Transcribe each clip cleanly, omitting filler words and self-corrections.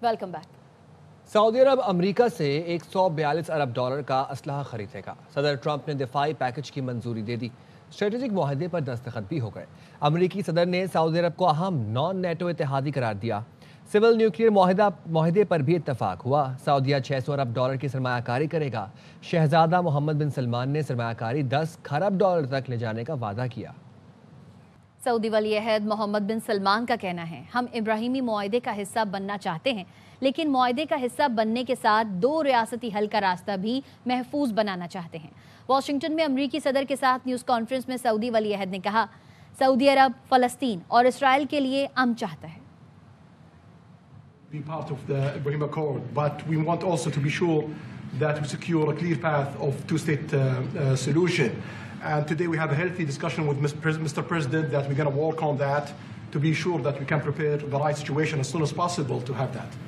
Welcome back. Saudi अरब America से 142 अरब dollar का असलहा खरीदेगा। सदर ट्रंप ने दिफाई पैकेज की मंजूरी दे दी। स्ट्रेटेजिक मुआहदे पर दस्तखत भी हो गए। अमेरिकी सदर ने सऊदी अरब को अहम नॉन नेटो इत्तेहादी करार दिया। सिविल न्यूक्लियर मुआहदे पर भी इत्तफाक हुआ। सऊदीया 600 अरब डॉलर की सरमायाकारी करेगा। शहजादा मोहम्मद बिन सलमान ने सरमायाकारी 10 खरब डॉलर तक ले जाने का वादा किया। सऊदी वली अहद मोहम्मद बिन सलमान का कहना है, हम इब्राहिमी मुआहदे का हिस्सा बनना चाहते हैं, लेकिन मुआहदे का हिस्सा बनने के साथ 2 रियासती हल का रास्ता भी महफूज बनाना चाहते हैं। वाशिंगटन में अमरीकी सदर के साथ न्यूज़ कॉन्फ्रेंस में सऊदी वली अहद ने कहा, सऊदी अरब फ़लस्तीन और इसराइल के लिए अमन चाहता है। Be part of the Ibrahim Accord, but we want also to be sure that we secure a clear path of two-state solution. And today we have a healthy discussion with Mr. President that we're going to work on that to be sure that we can prepare the right situation as soon as possible to have that.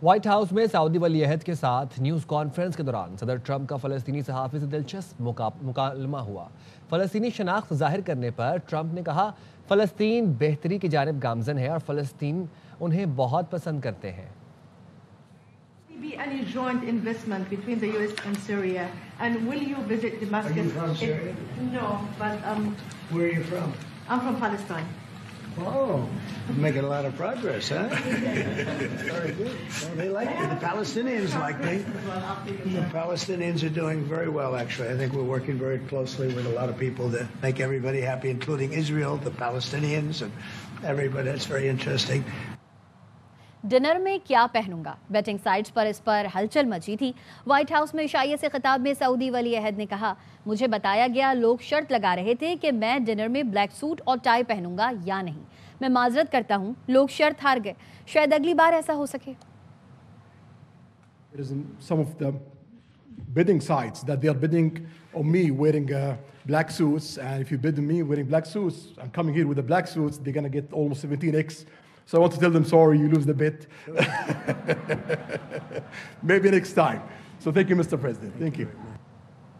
White house में Saudi वली अहद के साथ news conference के दौरान सदर Trump का फ़लस्तीनी सहाफ़ी से दिलचस्प मुकालमा हुआ। फ़लस्तीनी शनाख्त जाहिर करने पर ट्रंप ने कहा, फ़लस्तीन बेहतरी की जानिब गामज़न है और फ़लस्तीन उन्हें बहुत पसंद करते हैं। Be any joint investment between the U.S. and Syria, and will you visit Damascus? Are you from Syria? No, but Where are you from? I'm from Palestine. Oh, you're making a lot of progress, huh? Very good. Well, they like me. The Palestinians like me. The Palestinians are doing very well, actually. I think we're working very closely with a lot of people to make everybody happy, including Israel, the Palestinians, and everybody. That's very interesting. Dinner में क्या पहनूंगा, betting sites पर इस पर हलचल मची थी। White house में इशाइया से खिताब में सऊदी वली अहद ने कहा, मुझे बताया गया लोग शर्त लगा रहे थे कि मैं डिनर में ब्लैक सूट और टाई पहनूंगा या नहीं। मैं माजरत करता हूं, लोग शर्त हार गए। शायद अगली बार ऐसा हो सके। There is some of the bidding sites that they are bidding on me wearing black suits, and if you bid on me wearing black suits and coming here with the black suits, they're going to get almost 17x. So I want to tell them, sorry, you lose the bid. Maybe next time. So thank you, Mr. President. Thank you.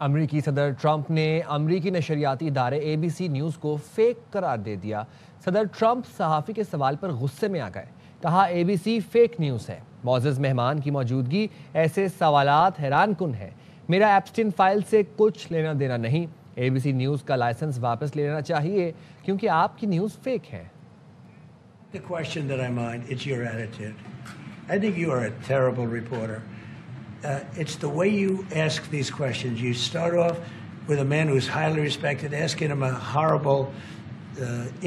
अमरीकी सदर Trump ने अमरीकी नशरियाती इदारे ABC news को fake करार दे दिया। सदर Trump सहाफ़ी के सवाल पर गुस्से में आ गए। कहा, ABC फेक न्यूज़ है। मौजूद मेहमान की मौजूदगी ऐसे सवालात हैरान कुन है। मेरा एप्स्टीन फाइल से कुछ लेना देना नहीं। ABC न्यूज़ का लाइसेंस वापस ले लेना चाहिए क्योंकि आपकी न्यूज़ फेक है। The question that I mind, it's your attitude. I think you are a terrible reporter. It's the way you ask these questions. You start off with a man who's highly respected, asking him a horrible,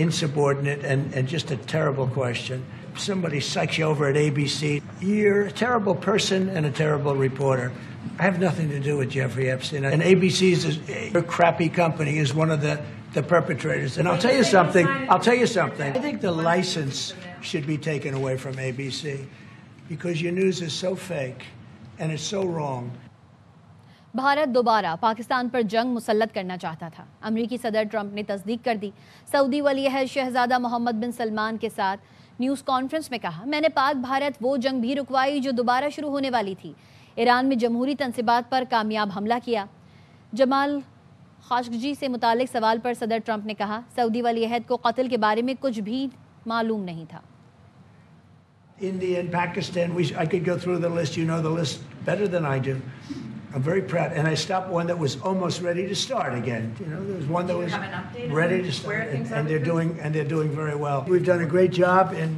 insubordinate, and just a terrible question. Somebody psychs you over at ABC. You're a terrible person and a terrible reporter. I have nothing to do with Jeffrey Epstein. And ABC's a crappy company is one of the perpetrators. And I'll tell you something. I think the license should be taken away from ABC because your news is so fake and it's so wrong. Bharat दोबारा पाकिस्तान पर जंग मुसल्लत करना चाहता था। अमरीकी सदर Trump ने तस्दीक कर दी। सऊदी वली अहद शहजादा मोहम्मद बिन सलमान के साथ न्यूज़ कॉन्फ्रेंस में कहा, मैंने पाक भारत वो जंग भी रुकवाई जो दोबारा शुरू होने वाली थी। ईरान में जमहूरी तंसीबात पर कामयाब हमला किया। जमाल खाशोगी से मुतालिक सवाल पर सदर ट्रंप ने कहा, सऊदी वली अहद को कत्ल के बारे में कुछ भी मालूम नहीं था। India and Pakistan, I could go through the list. You know the list better than I do. I'm very proud. And I stopped one that was almost ready to start again. You know, there was one that was ready to start. And they're doing very well. We've done a great job in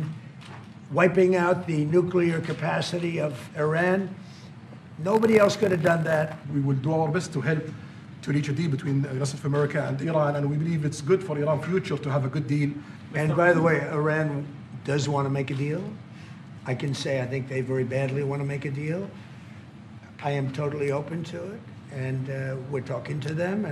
wiping out the nuclear capacity of Iran. Nobody else could have done that. We will do our best to help to reach a deal between the rest of America and Iran, and we believe it's good for Iran's future to have a good deal. And by the way, Iran does want to make a deal. I can say I think they very badly want to make a deal. I am totally open to it, and we're talking to them.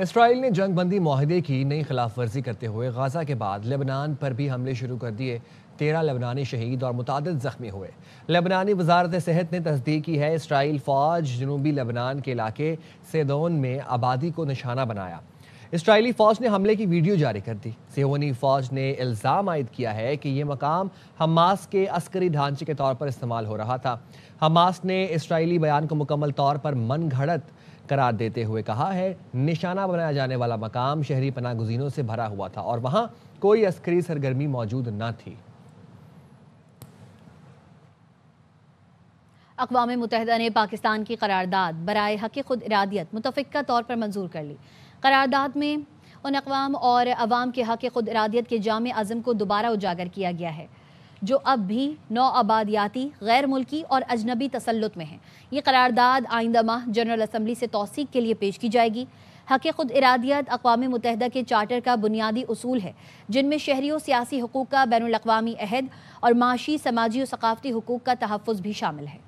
Israel ने जंग बंदी मुआहदे की नई खिलाफ वर्जी करते हुए Gaza के बाद लेबनान पर भी हमले शुरू कर दिए। 13 लेबनानी शहीद और मुतादिद जख्मी हुए। लेबनानी वजारत सेहत ने तस्दीक की है, इसराइल फ़ौज जनूबी लेबनान के इलाके सेदोन में आबादी को निशाना बनाया। इसराइली फ़ौज ने हमले की वीडियो जारी कर दी। सिहोनी फ़ौज ने इल्ज़ाम आयद किया है कि यह मकाम हमास के अस्करी ढांचे के तौर पर इस्तेमाल हो रहा था। हमास ने इसराइली बयान को मुकम्मल तौर पर मन घड़त करार देते हुए कहा है, निशाना बनाया जाने वाला मकाम शहरी पनाह गुज़ीनों से भरा हुआ था और वहाँ कोई अस्करी सरगर्मी मौजूद न थी। अक़वाम मुत्तहिदा ने पाकिस्तान की करारदाद बराए हक़ खुद इरादियत मुतफ़िक़ा तौर पर मंजूर कर ली। करारदाद में उन अक़वाम और अवाम के हक़ खुद इरादियत के जामे अज़म को दोबारा उजागर किया गया है जो अब भी नौ आबादियाती, गैर मुल्की और अजनबी तसल्लुत में हैं। ये करारदाद आइंदा माह जनरल असम्बली से तौसीक के लिए पेश की जाएगी। हक़ खुद इरादियत अक़वाम मुत्तहिदा के चार्टर का बुनियादी उसूल है जिनमें शहरियों सियासी हुकूक का बैनुल अक़वामी अहद और माशी, समाजी और सक़ाफ़ती हुकूक का तहफ़्फ़ुज़ भी शामिल है।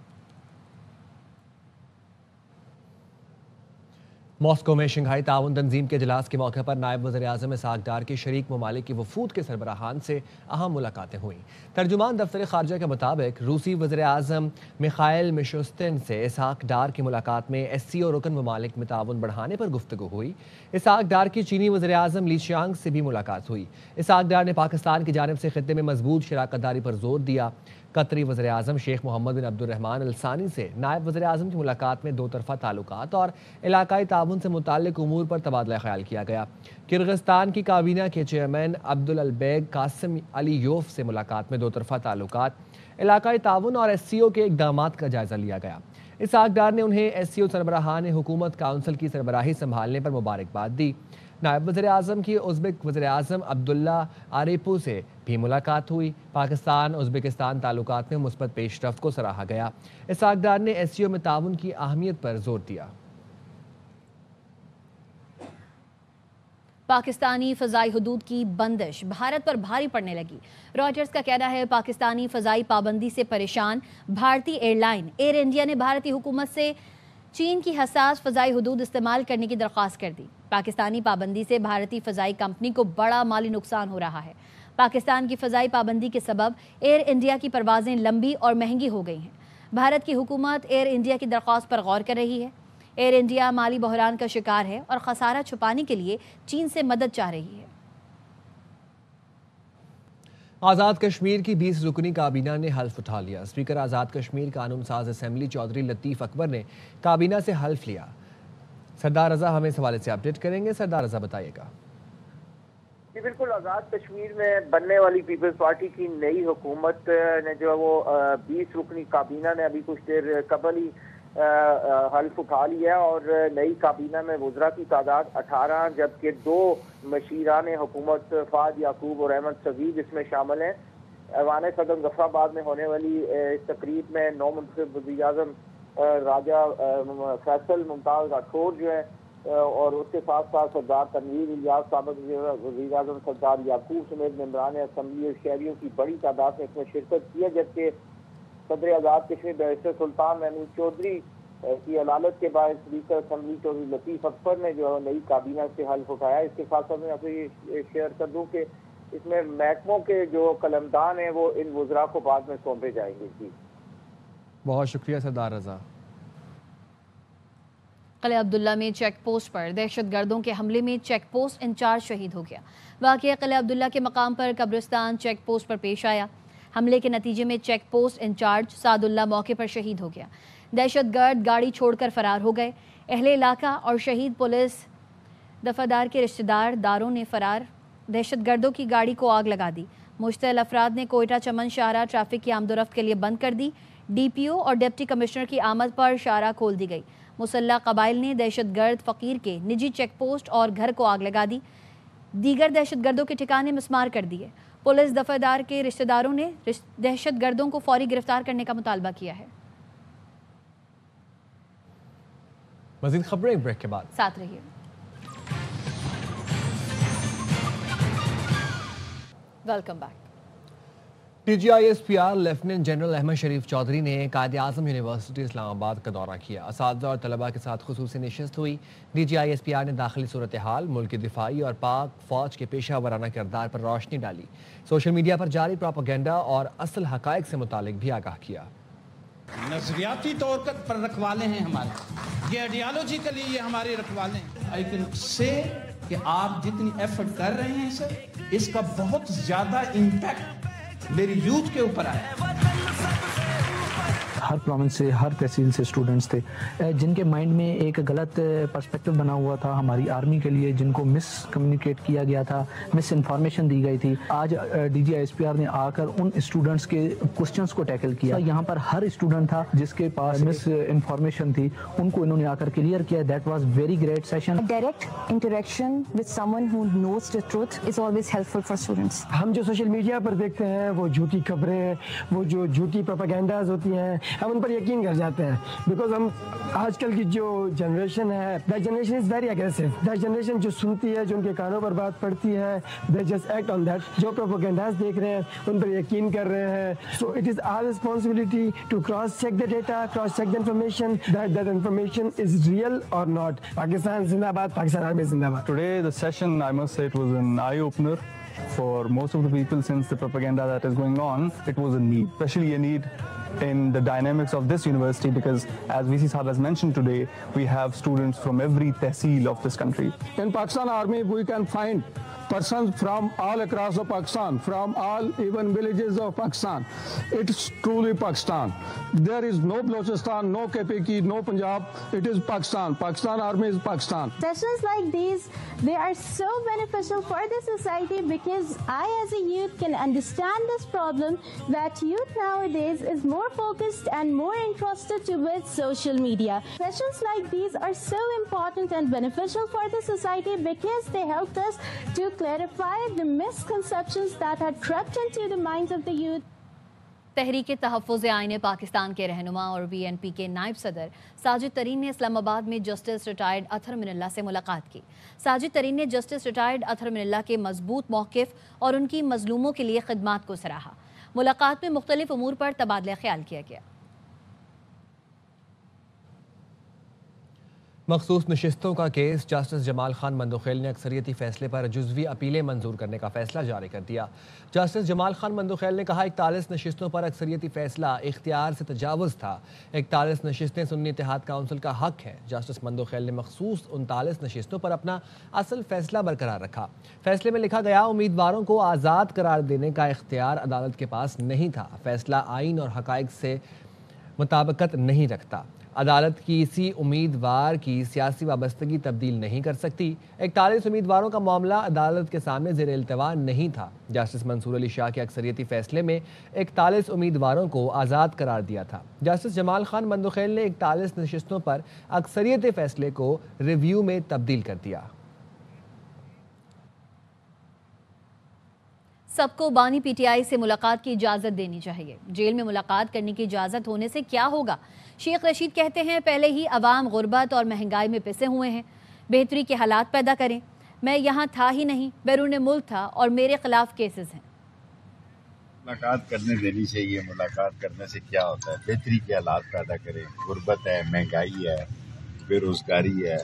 मॉस्को में शंघाई ताउन तंजीम के इजलास के मौके पर नायब वज़ीर-ए-आज़म इस्हाक़ डार की शरीक ममालिक की वफूद के सरबराहान से अहम मुलाकातें हुईं। तर्जुमान दफ्तर ख़ारजा के मुताबिक रूसी वज़ीर-ए-आज़म मिखाइल मिशुस्तिन से इस्हाक़ डार की मुलाकात में SCO रुकन ममालिक में ताउन बढ़ाने पर गुफ्तगू हुई। इस्हाक़ डार की चीनी वज़ीर-ए-आज़म ली शियांग से भी मुलाकात हुई। इस्हाक़ डार ने पाकिस्तान की जानिब से खित्ते में मजबूत शराकतदारी पर जोर दिया। कतरी वज़ीर-ए-आज़म शेख मोहम्मद बिन अब्दुर्रहमान अल सानी से नायब वज़ीर-ए-आज़म की मुलाकात में दो तरफ़ा ताल्लुकात और इलाकाई ताउन से मुताल्लिक़ उमूर पर तबादला ख्याल किया गया। किर्गिस्तान की काबीना के चेयरमैन अब्दुल अलबेग कासिम अलीयोफ से मुलाकात में दो तरफ़ा ताल्लुकात, इलाकाई ताउन और SCO के इक़दामात का जायज़ा लिया गया। इस्हाक़ डार ने उन्हें SCO सरबराहान हुकूमत काउंसिल की सरबराही संभालने पर मुबारकबाद दी। नायब वज़ीर-ए-आज़म की उज़्बेक वज़ीर-ए-आज़म अब्दुल्ला आरिपू से भी मुलाकात हुई। पाकिस्तान उज़्बेकिस्तान ताल्लुकात में मुस्बत पेशरफ्त को सराहा गया। इस्हाक़ डार ने SCO में ताउन की अहमियत पर जोर दिया। पाकिस्तानी फ़ज़ाई हदूद की बंदिश भारत पर भारी पड़ने लगी। रॉयटर्स का कहना है पाकिस्तानी फ़ज़ाई पाबंदी से परेशान भारतीय एयरलाइन एयर इंडिया ने भारतीय हुकूमत से चीन की हसास फ़ज़ाई हदूद इस्तेमाल करने की दरख्वास्त कर दी। पाकिस्तानी पाबंदी से भारतीय फ़ज़ाई कंपनी को बड़ा माली नुकसान हो रहा है। पाकिस्तान की फ़ज़ाई पाबंदी के सबब एयर इंडिया की परवाज़ें लंबी और महंगी हो गई हैं। भारत की हुकूमत एयर इंडिया की दरख्वास्त पर गौर कर रही है। एयर इंडिया माली बहरान का शिकार है और खसारा छुपाने के लिए चीन से मदद चाह रही है। आज़ाद कश्मीर की 20 रुकनी काबीना ने हल्फ उठा लिया। स्पीकर आज़ाद कश्मीर कानून साज असम्बली चौधरी लतीफ़ अकबर ने काबीना से हल्फ लिया। सरदार रज़ा हमें इस हवाले से अपडेट करेंगे। सरदार रज़ा बताइएगा। जी बिल्कुल, आज़ाद कश्मीर में बनने वाली पीपल्स पार्टी की नई हुकूमत ने जो है वो 20 रुकनी काबीना ने अभी कुछ देर कबल ही हल्फ उठा लिया और नई काबीना में वज़रा की तादाद 18 जबकि 2 मशीरान हुकूमत फ़ाद याकूब और अहमद सजीद इसमें शामिल हैं। ऐवान सदर मुज़फ़्फ़राबाद में होने वाली इस तकरीब में नौ मुंतखब वज़ीर-ए-आज़म राजा फैसल मुमताज़ राठौर जो है और उसके साथ साथ सरदार तनवीर इलियास साबिक़ वज़ीर-ए-आज़म सरदार याकूब समेत मेंबरान असम्बली और शहरियों की बड़ी तादाद में इसमें शिरकत की है। जबकि सदर आज़ाद कश्मीर बैरिस्टर सुल्तान महमूद चौधरी की अदालत के बाद स्पीकर असम्बली चौधरी लतीफ़ अकबर ने जो है नई काबीना से हल्फ उठाया। इसके साथ साथ मैं आपको ये शेयर कर दूँ कि इसमें महकमों के जो कलमदान हैं वो इन वज़रा को बाद में सौंपे जाएंगे। जी बहुत शुक्रिया सरदार रज़ा। क़िला अब्दुल्ला में चेक पोस्ट पर दहशत गर्दों के हमले में चेक पोस्ट इंचार्ज शहीद हो गया। वाक़या क़िला अब्दुल्ला के मकाम पर कब्रिस्तान चेक पोस्ट पर पेश आया। हमले के नतीजे में चेक पोस्ट इंचार्ज सादुल्ला मौके पर शहीद हो गया। दहशत गर्द गाड़ी छोड़कर फरार हो गए। अहले इलाका और शहीद पुलिस दफादार के रिश्तेदार दारों ने फरार दहशत गर्दों की गाड़ी को आग लगा दी। मुश्तल अफराद ने कोयटा चमन शाहरा ट्रैफिक की आमदोरफ्त के लिए बंद कर दी। DPO और डिप्टी कमिश्नर की आमद पर शाहरा खोल दी गई। मुसल्लह कबाइल ने दहशत गर्द फ़कीर के निजी चेक पोस्ट और घर को आग लगा दी। दीगर दहशत गर्दों के ठिकाने मिस्मार कर दिए। पुलिस दफादार के रिश्तेदारों ने दहशत गर्दों को फौरी गिरफ्तार करने का मुतालबा किया है। मज़ीद खबरें ब्रेक के बाद साथ रहिए। Welcome back. DGISPR lieutenant general Ahmed Sharif Chaudhry ने कायद-ए-आज़म यूनिवर्सिटी इस्लामाबाद का दौरा किया। असातिज़ा और तलबा के साथ खुसूसी नशिस्त हुई। DGISPR ने दाखिली सूरत हाल, मुल्क की दिफाई और पाक फ़ौज के पेशा वराना किरदार पर रोशनी डाली। सोशल मीडिया पर जारी प्रोपेगेंडा और असल हक़ाइक़ से मुतालिक भी आगाह किया। नजरियाती तौर पर रखवाले हैं हमारे, ये आइडियालॉजिकली ये हमारे रखवाले हैं। आई कैन से कि आप जितनी एफर्ट कर रहे हैं सर, इसका बहुत ज़्यादा इम्पैक्ट मेरी यूथ के ऊपर आया। हर प्रोविंस से, हर तहसील से स्टूडेंट्स थे जिनके माइंड में एक गलत पर्सपेक्टिव बना हुआ था हमारी आर्मी के लिए, जिनको मिस कम्युनिकेट किया गया था, मिस इन्फॉर्मेशन दी गई थी। आज DGISPR ने आकर उन स्टूडेंट्स के क्वेश्चंस को टैकल किया। यहाँ पर हर स्टूडेंट था जिसके पास मिस इन्फॉर्मेशन थी, उनको इन्होंने आकर क्लियर किया। That was very great session. Direct interaction with someone who knows the truth is always helpful for students. हम जो सोशल मीडिया पर देखते हैं वो झूठी खबरें, वो जो झूठी प्रोपेगेंडाज होती हैं, हम उन पर यकीन कर जाते हैं। बिकॉज हम आजकल की जो जनरेशन है, that generation is very aggressive. That generation जो सुनती है, जो उनके कानों पर बात पड़ती है, they just act on that. जो प्रोपेगेंडाज देख रहे हैं उन पर यकीन कर रहे हैं। So it is our responsibility to cross check the data, cross check the information, that information is real और नॉट। पाकिस्तान जिंदाबाद, पाकिस्तान आर्मी जिंदाबाद। Today the session, I must say, it was an eye opener for most of the people, since the propaganda that is going on, it was a need, especially a need in the dynamics of this university, because as VC Sahab has mentioned today, we have students from every tehsil of this country. In Pakistan Army, we can find persons from all across the Pakistan, from all even villages of Pakistan. It's truly Pakistan. There is no Balochistan, no KPK, no Punjab. It is Pakistan. Pakistan Army is Pakistan. Sessions like these, they are so beneficial for the society, because I as a youth can understand this problem that youth nowadays is more focused and more entrusted towards social media. Sessions like these are so important and beneficial for the society because they helped us to clarify the misconceptions that had crept into the minds of the youth. तहरीक तहफ़्फ़ुज़ आईन पाकिस्तान के रहनुमा और VNP के नायब सदर साजिद तरीन ने इस्लामाबाद में जस्टिस रिटायर्ड अतहर मिनल्ला से मुलाकात की। साजिद तरीन ने जस्टिस रिटायर्ड अतहर मिनल्ला के मजबूत मौक़िफ़ और उनकी मज़लूमों के लिए खिदमात को सराहा। मुलाकात में मुख्तलिफ उमूर पर तबादला ख्याल किया गया। मखसूस नशिस्तों का केस, जस्टिस जमाल खान मंदोखेल ने अक्सरियती फैसले पर जुज़वी अपीलें मंजूर करने का फैसला जारी कर दिया। जस्टिस जमाल खान मंदोखेल ने कहा 41 नशिस्तों पर अक्सरियती फैसला इख्तियार से तजावुज़ था। 41 नशिस्तें सुन्नी इत्तेहाद काउंसिल का हक है। जस्टिस मंदोखेल ने मखसूस 39 नशिस्तों पर अपना असल फैसला बरकरार रखा। फैसले में लिखा गया, उम्मीदवारों को आज़ाद करार देने का इख्तियार अदालत के पास नहीं था। फैसला आइन और हक़ाइक़ से मुताबिकत नहीं रखता। अदालत किसी उम्मीदवार की सियासी वाबस्तगी तब्दील नहीं कर सकती। 41 उम्मीदवारों का मामला अदालत के सामने ज़ेर इल्तवा नहीं था। जस्टिस मंसूर अली शाह के अक्सरियती फैसले में 41 उम्मीदवारों को आज़ाद करार दिया था। जस्टिस जमाल खान मंदोखेल ने 41 नशिस्तों पर अक्सरियती फैसले को रिव्यू में तब्दील कर दिया। सबको बानी PTI से मुलाकात की इजाज़त देनी चाहिए। जेल में मुलाकात करने की इजाज़त होने से क्या होगा? शेख रशीद कहते हैं, पहले ही अवाम गुर्बत और महंगाई में पिसे हुए हैं, बेहतरी के हालात पैदा करें। मैं यहाँ था ही नहीं, बैरून मुल्क था और मेरे खिलाफ केसेस हैं। मुलाकात करने देनी चाहिए। मुलाकात करने से क्या होता है? बेहतरी के हालात पैदा करें। गुर्बत है, महंगाई है, बेरोजगारी है,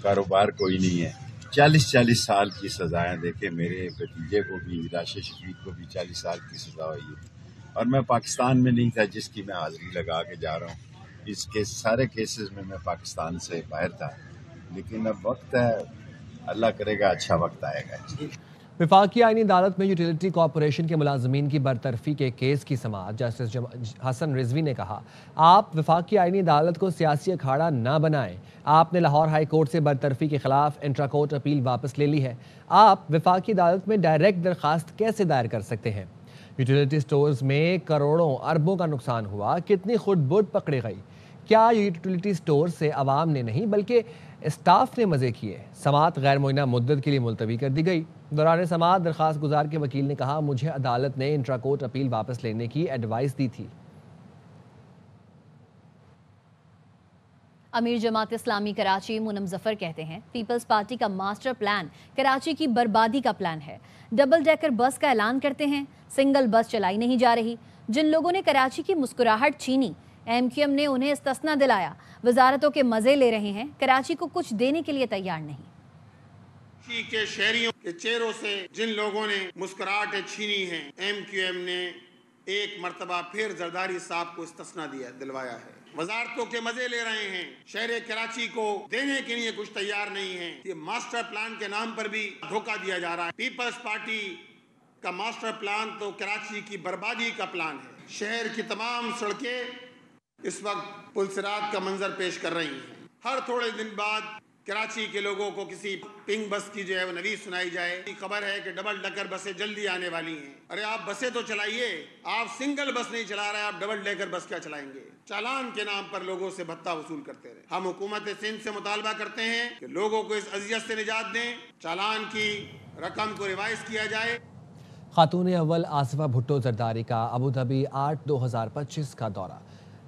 कारोबार कोई नहीं है। 40-40 साल की सजाएं देखें। मेरे भतीजे को भी, राशिद शफीक को भी 40 साल की सजा हुई है और मैं पाकिस्तान में नहीं था, जिसकी मैं हाजिरी लगा के जा रहा हूँ। इसके सारे केसेस में मैं पाकिस्तान से बाहर था, लेकिन अब वक्त है, अल्लाह करेगा अच्छा वक्त आएगा। वफाकी आईनी अदालत में यूटिलिटी कॉरपोरेशन के मुलाजमीन की बरतरफी के केस की समाअत जस्टिस हसन रिजवी ने कहा, आप वफाकी आईनी अदालत को सियासी अखाड़ा न बनाएं। आपने लाहौर हाई कोर्ट से बरतरफी के खिलाफ इंट्रा कोर्ट अपील वापस ले ली है। आप वफाकी अदालत में डायरेक्ट दरखास्त कैसे दायर कर सकते हैं? यूटिलिटी स्टोर्स में करोड़ों अरबों का नुकसान हुआ, कितनी खुद-बुद पकड़ी गई? क्या यूटिलिटी स्टोर से आवाम ने नहीं बल्कि स्टाफ ने मजे किए? समाअत गैर मुअय्यना मुद्दत के लिए मुलतवी कर दी गई। दौरान समाअत दरखास्त गुजार के वकील ने कहा, मुझे अदालत ने इंट्रा कोर्ट अपील वापस लेने की एडवाइस दी थी। अमीर जमात इस्लामी कराची मुनम जफर कहते हैं, पीपल्स पार्टी का मास्टर प्लान कराची की बर्बादी का प्लान है। डबल डेकर बस का ऐलान करते हैं, सिंगल बस चलाई नहीं जा रही। जिन लोगों ने कराची की मुस्कुराहट छीनी, MQM ने उन्हें इस्तिस्ना दिलाया। वजारतों के मजे ले रहे हैं, कराची को कुछ देने के लिए तैयार नहीं। कराची के शहरियों के चेहरों से जिन लोगों ने मुस्कुराहटें छीनी हैं, MQM ने एक मर्तबा फिर जरदारी साहब को इस्तिस्ना दिलवाया है। वजारतों के मजे ले रहे हैं, शहर कराची को देने के लिए कुछ तैयार नहीं है। ये मास्टर प्लान के नाम पर भी धोखा दिया जा रहा है। पीपल्स पार्टी का मास्टर प्लान तो कराची की बर्बादी का प्लान है। शहर की तमाम सड़कें इस वक्त पुलसिरात का मंजर पेश कर रही हैं। हर थोड़े दिन बाद कराची के लोगों को किसी पिंक बस की जो है वो नवीस सुनाई जाए। खबर है कि डबल डेकर बसें जल्दी आने वाली हैं। अरे आप बसें तो चलाइए, आप सिंगल बस नहीं चला रहे, आप डबल डेकर बस क्या चलाएंगे? चालान के नाम पर लोगों से भत्ता वसूल करते रहे। हम हुकूमत सिंध से मुतालबा करते हैं कि लोगों को इस अजियत से निजात दें, चालान की रकम को रिवाइज किया जाए। खातून अव्वल आसिफा भुट्टो जरदारी का अबू धाबी 8/2025 का दौरा।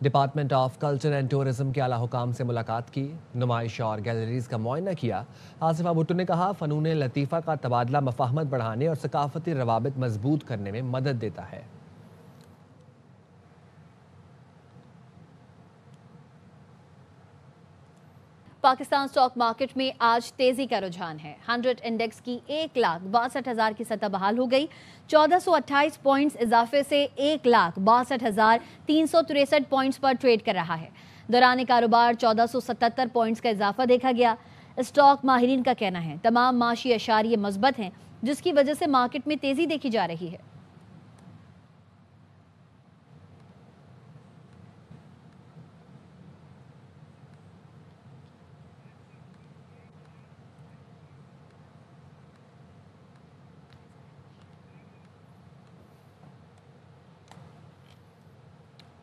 Department of culture and tourism के आला हुकाम से मुलाकात की, नुमाइश और गैलरीज का मुआयना किया। आसिफा भुट्टो ने कहा, फ़नून लतीफ़ा का तबादला मफाहमत बढ़ाने और सकाफती रवाबित मजबूत करने में मदद देता है। पाकिस्तान स्टॉक मार्केट में आज तेजी का रुझान है। 100 इंडेक्स की 1,62,000 की सतह बहाल हो गई। 1428 पॉइंट्स इजाफे से 1,62,363 पॉइंट्स पर ट्रेड कर रहा है। दौरान कारोबार 1477 पॉइंट्स का इजाफा देखा गया। स्टॉक माहिरीन का कहना है तमाम माशी अशारिये मस्बत हैं, जिसकी वजह से मार्केट में तेजी देखी जा रही है।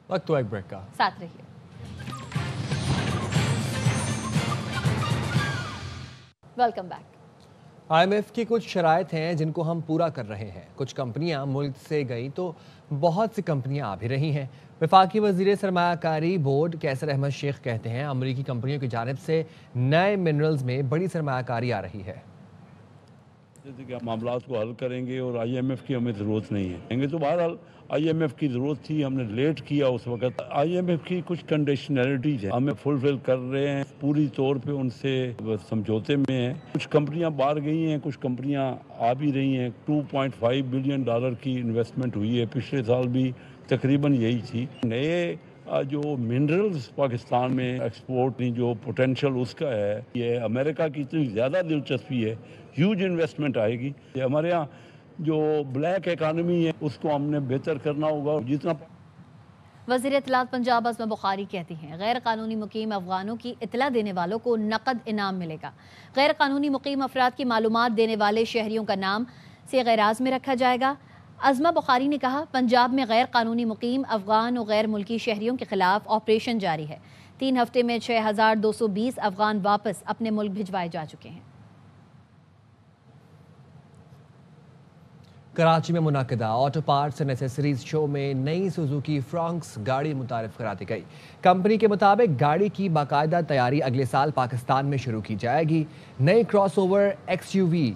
वक्त तो एक ब्रेक का, साथ रहिए। Welcome back. IMF की कुछ शराइत हैं जिनको हम पूरा कर रहे हैं। कुछ कंपनियां मुल्क से गई तो बहुत सी कंपनियां आ भी रही हैं। वफाकी वजीर सरमायाकारी बोर्ड कैसर अहमद शेख कहते हैं, अमरीकी कंपनियों की जानिब से नए मिनरल्स में बड़ी सरमायाकारी आ रही है। जैसे कि मामलात को हल करेंगे और IMF की हमें ज़रूरत नहीं है। तो बहरहाल IMF की ज़रूरत थी, हमने लेट किया उस वक्त। IMF की कुछ कंडीशनैलिटीज़ हैं, हमें फुलफिल कर रहे हैं, पूरी तौर पे उनसे समझौते में हैं। कुछ कंपनियां बाहर गई हैं, कुछ कंपनियां आ भी रही हैं। $2.5 बिलियन की इन्वेस्टमेंट हुई है, पिछले साल भी तकरीबन यही थी। नए जो मिनरल्स पाकिस्तान में एक्सपोर्ट जो पोटेंशियल उसका है, ये अमेरिका की इतनी ज़्यादा दिलचस्पी है, ह्यूज इन्वेस्टमेंट आएगी। हमारे यहाँ जो ब्लैक इकानमी है उसको हमने बेहतर करना होगा। जितना वज़ीर इत्तलात पंजाब अज़मा बुखारी कहती हैं, गैर कानूनी मुकीम अफगानों की इत्तला देने वालों को नकद इनाम मिलेगा। गैर कानूनी मुकीम अफराद की मालूमात देने वाले शहरियों का नाम से गैराज में रखा जाएगा। अज़मा बुखारी ने कहा, पंजाब में गैर कानूनी मुकीम अफगान और गैर मुल्की शहरियों के खिलाफ ऑपरेशन जारी है। 3 हफ्ते में 6220 अफगान वापस अपने मुल्क भिजवाए जा चुके हैं। कराची में मुनाकिदा auto parts and accessories show में नई सुजुकी फ्रॉन्क्स गाड़ी मुतारिफ करा दी गई। कंपनी के मुताबिक गाड़ी की बाकायदा तैयारी अगले साल पाकिस्तान में शुरू की जाएगी। नई क्रॉसओवर XUV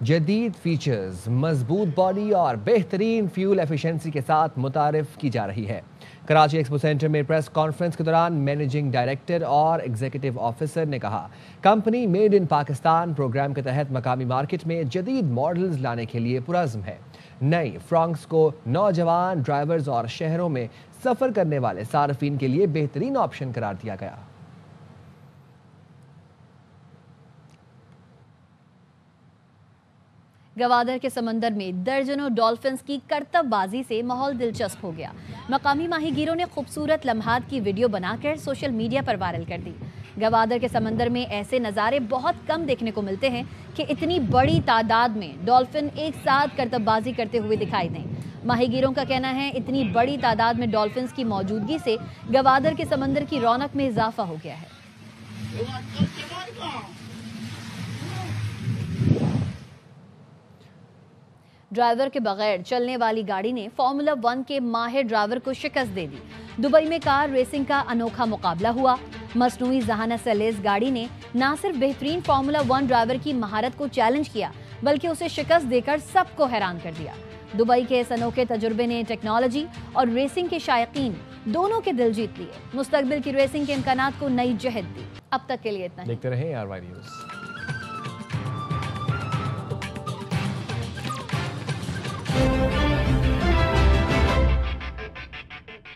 जदीद फीचर्स, मजबूत बॉडी और बेहतरीन फ्यूल एफिशिएंसी के साथ मुतारिफ की जा रही है। कराची एक्सपो सेंटर में प्रेस कॉन्फ्रेंस के दौरान मैनेजिंग डायरेक्टर और एग्जीक्यूटिव ऑफिसर ने कहा, company made in Pakistan programme के तहत मकामी मार्केट में जदीद मॉडल्स लाने के लिए पुरज़्म है। नई फ्रॉन्क्स को नौजवान ड्राइवर्स और शहरों में सफ़र करने वाले सार्फिन के लिए बेहतरीन ऑप्शन करार दिया गया। गवादर के समंदर में दर्जनों डॉल्फिन्स की करतबबाजी से माहौल दिलचस्प हो गया। मकामी माहीगीरों ने खूबसूरत लम्हात की वीडियो बनाकर सोशल मीडिया पर वायरल कर दी। गवादर के समंदर में ऐसे नज़ारे बहुत कम देखने को मिलते हैं कि इतनी बड़ी तादाद में डॉल्फिन एक साथ करतबबाजी करते हुए दिखाई दें। माहीगीरों का कहना है, इतनी बड़ी तादाद में डॉल्फिन्स की मौजूदगी से गवादर के समंदर की रौनक में इजाफा हो गया है। ड्राइवर के बगैर चलने वाली गाड़ी ने फार्मूला 1 के माहिर ड्राइवर को शिकस्त दे दी। दुबई में कार रेसिंग का अनोखा मुकाबला हुआ। मसनूई जहाना से लैस गाड़ी ने न सिर्फ बेहतरीन फार्मूला 1 ड्राइवर की महारत को चैलेंज किया, बल्कि उसे शिकस्त देकर सबको हैरान कर दिया। दुबई के इस अनोखे तजुर्बे ने टेक्नोलॉजी और रेसिंग के शायकीन दोनों के दिल जीत लिए। मुस्तकबिल की रेसिंग के इम्कानात को नई जहत दी। अब तक के लिए इतना। देखते रहे RY न्यूज़।